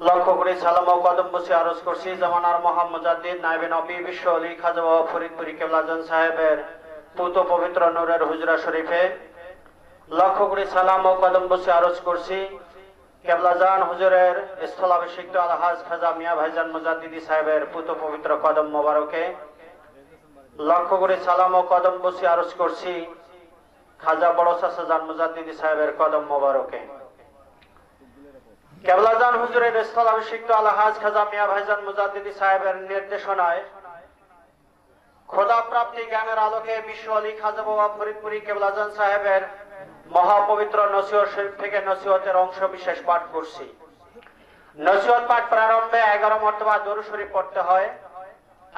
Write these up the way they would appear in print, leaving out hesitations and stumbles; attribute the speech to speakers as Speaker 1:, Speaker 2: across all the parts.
Speaker 1: লক্ষ্য করে সালাম ও কদম বসে আরজ করছি জামানার মুহাম্মজাদ্দিদ নায়েবে নবী বিশ্ব আলী খাজা বাবা ফরিদপুরি কেবলাজান সাহেবের পুত পবিত্র নূরের হুজরা শরীফে। লক্ষ্য করে সালাম ও কদম বসে আরজ করছি কেবলাজান হুজুরের স্থলাভিষিক্ত আলহাজ খাজা মিয়া ভাইজান মুজাদ্দিদি সাহেবের পুত পবিত্র কদম মোবারকে। লক্ষ্য করে সালাম ও কদম বসে আরজ করছি খাজা বড় চাচা জান মুজাদ্দিদি সাহেবের কদম মোবারকে। কেবলাজান হুজুরের স্থলাভিষিক্ত আলহাজ খাজা মিয়া ভাইজান মুজাদ্দিদি সাহেবের নির্দেশনায় খোদা প্রাপ্তি জ্ঞানের আলোকে বিশ্ব আলী খাজা বাবা ফরিদপুরি কেবলাজান সাহেবের মহাপবিত্র নসিহত শরীফ থেকে নসিহতের অংশ বিশেষ পাঠ করছি। নসিহত পাঠ প্রারম্ভে 11 মর্তবা দরুদ শরীফ পড়তে হয়।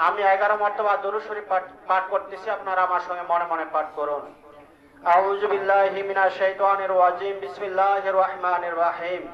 Speaker 1: আমি 11 মর্তবা দরুদ শরীফ পাঠ করতেছি, আপনারা আমার সঙ্গে মনে মনে পাঠ করুন। আউযু বিল্লাহি মিনাশ শাইতানির রাজিম, বিসমিল্লাহির রহমানির রহিম।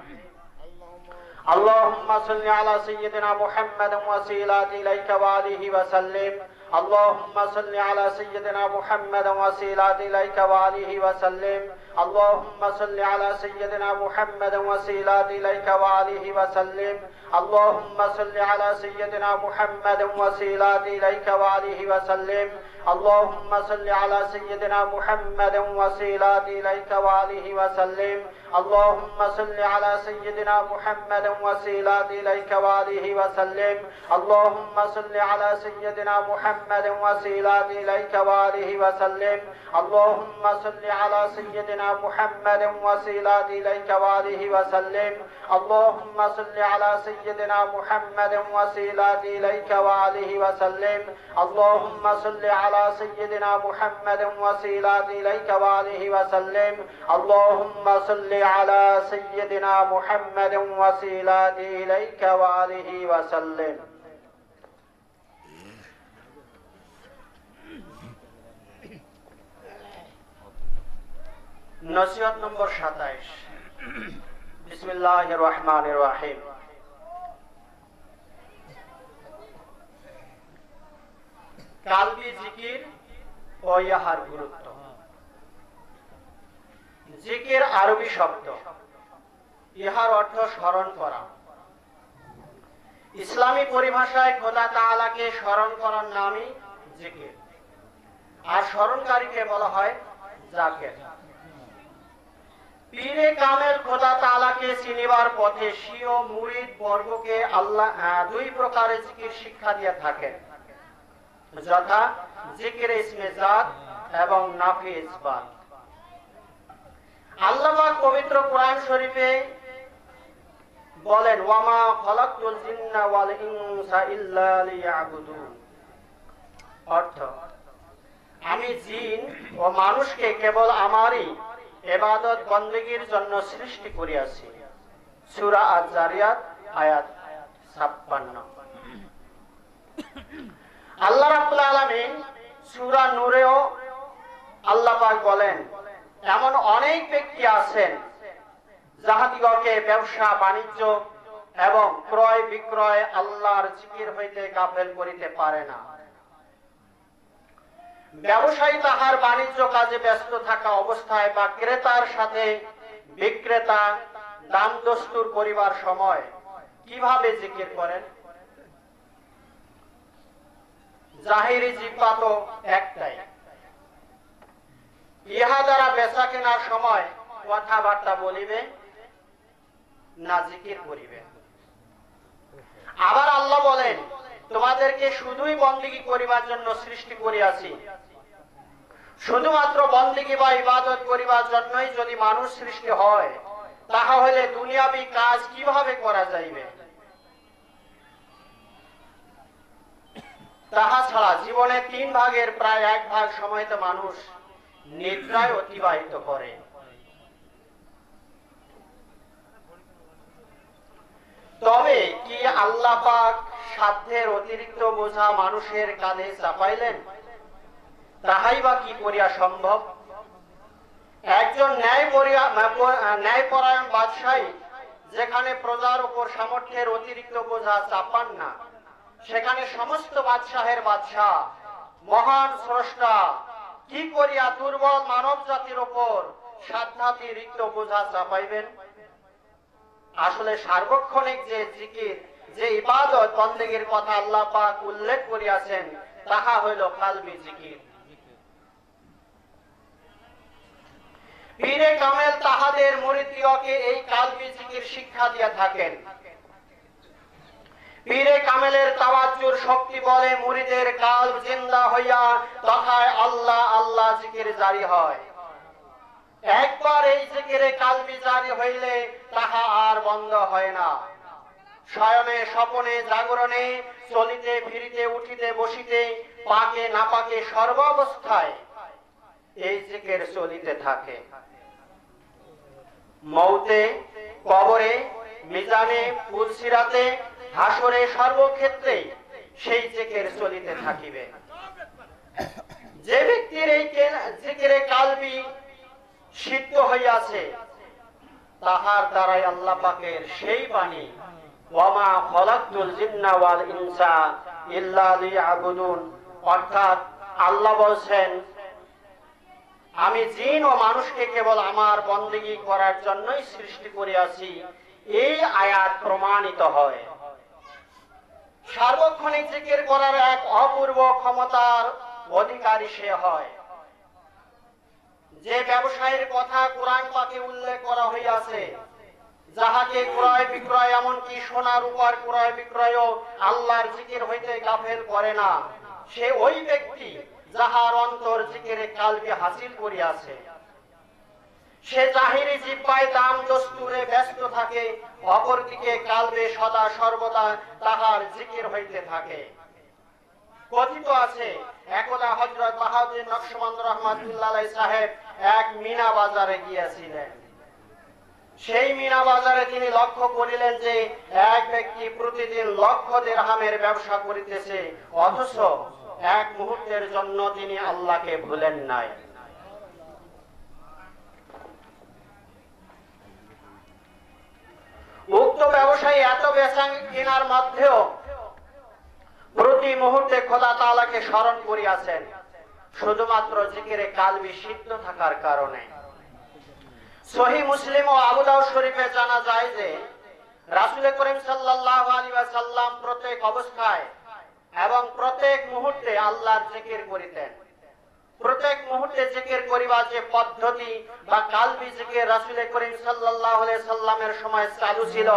Speaker 1: اللهم صل على سيدنا محمد وسيلات إليك وآله وسلم. اللهم صل على سيدنا محمد وسيلات إليك وآله وسلم. اللهم صل على سيدنا محمد وسيلات إليك وآله وسلم. اللهم صل على سيدنا محمد وسيلات إليك وآله وسلم. اللهم صل على سيدنا محمد وسيلات إليك وآله وسلم. اللهم صل على سيدنا محمد وسيلات إليك وآله وسلم. اللهم صل على سيدنا محمد وسيلات إليك وآله وسلم. اللهم صل على سيدنا محمد وسيلات إليك وآله وسلم. اللهم صل على سيدنا محمد وسيلات إليك وآله وسلم. اللهم صل على سيدنا محمد وسيلات إليك وآله وسلم. اللهم صل على سيدنا محمد وسيلات إليك وآله وسلم. নসিহত নম্বর 27। বিসমিল্লাহির রহমানির রহিম। কালবি জিকির ও ইহার গুরুত্ব। জিকির আরবি শব্দ, ইহার অর্থ স্মরণ করা। ইসলামী পরিভাষায় খোদা তাআলাকে স্মরণ করার নামই জিকির, আর স্মরণকারীকে বলা হয় জাকির। পীরে কামেল খোদা তাআলাকে চিনিবার পথে স্বীয় মুরিদ বর্গকে আল্লাহ 2 প্রকারের জিকির শিক্ষা দিয়ে থাকেন, যথা জিকিরে ইসমে জাত এবং নাফি ইসবাত। আল্লাহ পাক পবিত্র কোরআন শরীফে বলেন, ওয়ামা খালাকতুল জিন্না ওয়াল ইনসা ইল্লা লিয়াবুদুন। অর্থ, আমি জিন ও মানুষকে কেবল আমারই ইবাদত বندگির জন্য সৃষ্টি করিয়াছি। সূরা আয-যারিয়াত আয়াত 56। আল্লাহ রাব্বুল আলামিন সূরা নূরেও আল্লাহ পাক বলেন, এমন অনেক ব্যক্তি আছেন যাহাদিগকে ব্যবসা বাণিজ্য এবং ক্রয় বিক্রয় আল্লাহর জিকির হইতে গাফেল করিতে পারে না। ব্যবসায়ী তাহার বাণিজ্য কাজে ব্যস্ত থাকা অবস্থায় বা ক্রেতার সাথে বিক্রেতা দাম দস্তুর করিবার সময় কিভাবে জিকির করেন? জাহিরি জিহ্বা তো একটাই, ইহা দ্বারা বেচা কেনার সময় কথাবার্তা বলিবে না জিকির করিবে। আবার আল্লাহ বলেন, তোমাদেরকে শুধুই বندگی করিবার জন্য সৃষ্টি করিয়াছি। শুধুমাত্র বندگی বা ইবাদত করিবার জন্যই যদি মানুষ সৃষ্টি হয়, তাহা হলে দুনিয়াবি কাজ কিভাবে করা যাইবে? তাহা ছাড়া জীবনে 3 ভাগের প্রায় 1 ভাগ সময় তো মানুষ নিদ্রায় অতিবাহিত করে। তবে কি আল্লাহ পাক সাধ্যের অতিরিক্ত বোঝা মানুষের কাঁধে চাপাইলেন? তাহাই বা কি করিয়া সম্ভব? একজন ন্যায়পরায়ণ বাদশাহী যেখানে প্রজার উপর সামর্থ্যের অতিরিক্ত বোঝা চাপান না, সেখানে সমস্ত বাদশাহের বাদশাহ মহান স্রষ্টা কি করিয়া দুর্বল মানব জাতির উপর সাধ্যাতিরিক্ত বোঝা চাপাইবেন? আসলে সার্বক্ষণিক যে জিকির, যে ইবাদত বন্দেগীর কথা আল্লাহ পাক উল্লেখ করিয়াছেন, তাহা হইল কালবি জিকির। পীরে কামেল তাহাদের মুরিদদিগকে এই কালবি জিকির শিক্ষা দিয়া থাকেন। পীরে কামেলের তাওয়াজ্জুর শক্তি বলে মুরিদের কালব জিন্দা হইয়া তথায় আল্লাহ আল্লাহ জিকির জারি হয়। একবার এই জিকিরে কালবি জারি হইলে তাহা আর বন্ধ হয় না। শয়নে স্বপনে জাগরণে চলিতে ফিরিতে উঠিতে বসিতে পাকে না পাকে সর্বাবস্থায় এই জিকির চলিতে থাকে। মৌতে, কবরে, মিজানে, পুলসিরাতে, হাসরে সর্বক্ষেত্রে সেই জিকির চলিতে থাকিবে। যে ব্যক্তির এই জিকিরে কালবি সিদ্ধ হইয়াছে, তাহার দ্বারাই আল্লাহ পাকের সেই বাণী ওয়ামা খলাকতুল জিন্না ওয়াল ইনসা ইল্লা লিয়াবুদুন, অর্থাৎ আল্লাহ বলছেন আমি জিন ও মানুষকে কেবল আমার বন্দেগী করার জন্যই সৃষ্টি করিয়াছি, এই আয়াত প্রমাণিত হয়। সার্বক্ষণিক জিকির করার এক অপূর্ব ক্ষমতার অধিকারী সে হয়। যে ব্যবসায়ীর কথা কোরআন পাকে উল্লেখ করা হইয়াছে, যাহাকে ক্রয় বিক্রয় এমনকি সোনা রূপার ক্রয় বিক্রয়ও আল্লাহর জিকির হইতে গাফেল করে না, সে ওই ব্যক্তি যাহার অন্তর জিকিরে কালবি হাসিল করিয়াছে। সে জাহিরি জিহ্বায় দাম দস্তুরে ব্যস্ত থাকে, অপরদিকে কালবে সদা সর্বদা তাহার জিকির হইতে থাকে। কথিত আছে একদা হযরত বাহাউদ্দিন নকশবন্দ রাহমাতুল্লাহ আলাইহি সাহেব এক মিনা বাজারে গিয়েছিলেন। সেই মিনা বাজারে তিনি লক্ষ্য করিলেন যে এক ব্যক্তি প্রতিদিন লক্ষ দিরহামের ব্যবসা করিতেছে, অথচ এক মুহূর্তের জন্য তিনি আল্লাহকে ভুলেন নাই। উক্ত ব্যবসায়ী এত বেচা কেনার মধ্যেও প্রতি মুহূর্তে খোদা তাআলাকে স্মরণ করিয়াছেন, শুধুমাত্র জিকিরে কালবি সিদ্ধ থাকার কারণে। সহিহ মুসলিম ও আবু দাউদ শরীফে জানা যায় যে রাসূল করিম সাল্লাল্লাহু আলাইহি ওয়াসাল্লাম প্রত্যেক অবস্থায় এবং প্রত্যেক মুহূর্তে আল্লাহর জিকির করিতেন। প্রত্যেক মুহূর্তে জিকির করিবার যে পদ্ধতি বা কালবি জিকির রাসূল করিম সাল্লাল্লাহু আলাইহি সাল্লামের সময় চালু ছিল,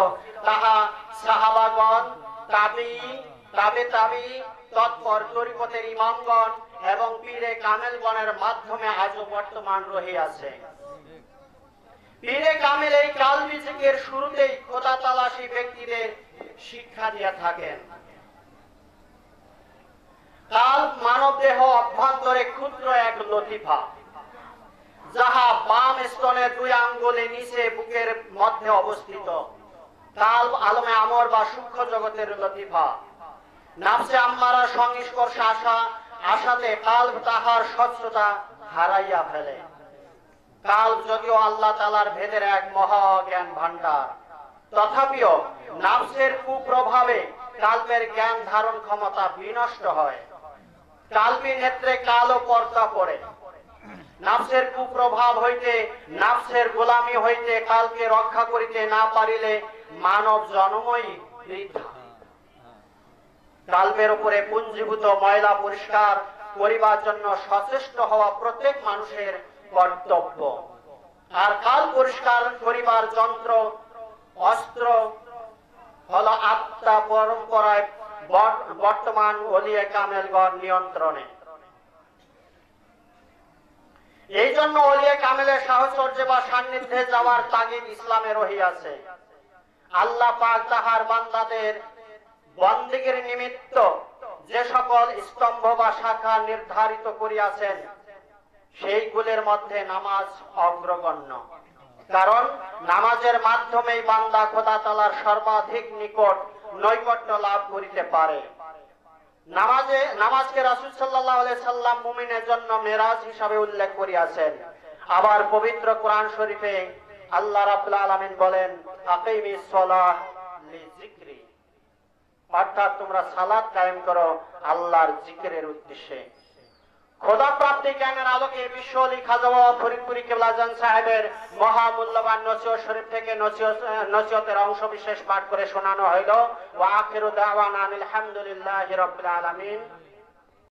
Speaker 1: তাহা সাহাবাগণ, তাবে তৎপর তরিকতের ইমামগণ এবং পীরে কামেলগণের মাধ্যমে আজও বর্তমান রহিয়াছে। পীরে কামেল এই কালবি জিকির শুরুতেই খোদা তাআলা সেই ব্যক্তিদের শিক্ষা দিয়া থাকেন। কাল্ব মানব দেহ অভ্যন্তরে ক্ষুদ্র এক লতিফা, যাহা বাম স্তনের 2 আঙ্গুলের নিচে বুকের মধ্যে অবস্থিত। কাল্ব আলমে আমর বা সূক্ষ্ম জগতের লতিফা। নাফসে আম্মারার সংস্পর্শে আসাতে কাল্ব তাহার স্বচ্ছতা হারাইয়া ফেলে। কাল্ব যদিও আল্লাহ তাআলার ভেদের এক মহা জ্ঞান ভান্ডার, তথাপিও নাফসের কুপ্রভাবে কাল্বের জ্ঞান ধারণ ক্ষমতা বিনষ্ট হয়। কালবি নেত্রে কালো পর্দা পড়ে। নাফসের কুপ্রভাব হইতে, নাফসের গোলামি হইতে কালকে রক্ষা করিতে না পারিলে মানব জন্মই বৃথা। কালবের উপরে পুঞ্জীভূত ময়লা পরিষ্কার করিবার জন্য সচেষ্ট হওয়া প্রত্যেক মানুষের কর্তব্য। আর কাল পরিষ্কার করিবার যন্ত্র অস্ত্র হলো আত্মা পরম্পরায় বর্তমান ওলিয়ে কামেলগণ নিয়ন্ত্রণে। এই জন্য ওলিয়ে কামেলের সাহচর্য বা সান্নিধ্যে যাওয়ার তাগিদ ইসলামে রহিয়াছে। আল্লাহ পাক তাহার বান্দাদের বন্দেগীর নিমিত্ত যে সকল স্তম্ভ বা শাখা নির্ধারিত করিয়াছেন, সেইগুলির মধ্যে নামাজ অগ্রগণ্য। কারণ নামাজের মাধ্যমেই বান্দা খোদা তাআলার সর্বাধিক নিকট নৈকট্য লাভ করিতে পারে। নামাজকে রাসূল সাল্লাল্লাহু আলাইহি সাল্লাম মুমিনের জন্য মেরাজ হিসাবে উল্লেখ করিয়াছেন। আবার পবিত্র কোরআন শরীফে আল্লাহ রাব্বুল আলামিন বলেন, আকিমিস সালাহ লিযিকরি, অর্থাৎ তোমরা সালাত কায়েম করো আল্লাহর জিকিরের উদ্দেশ্যে। খোদা প্রাপ্তি জ্ঞানের আলোকে বিশ্ব আলী খাজা বাবা ফরিদপুরি কেবলাজান সাহেবের মহামূল্যবান নসিহত শরীফ থেকে নসিহতের অংশ বিশেষ পাঠ করে শোনানো হইল। ওয়া আখিরু দাওয়ানা আলহামদুলিল্লাহি রাব্বিল আলামিন।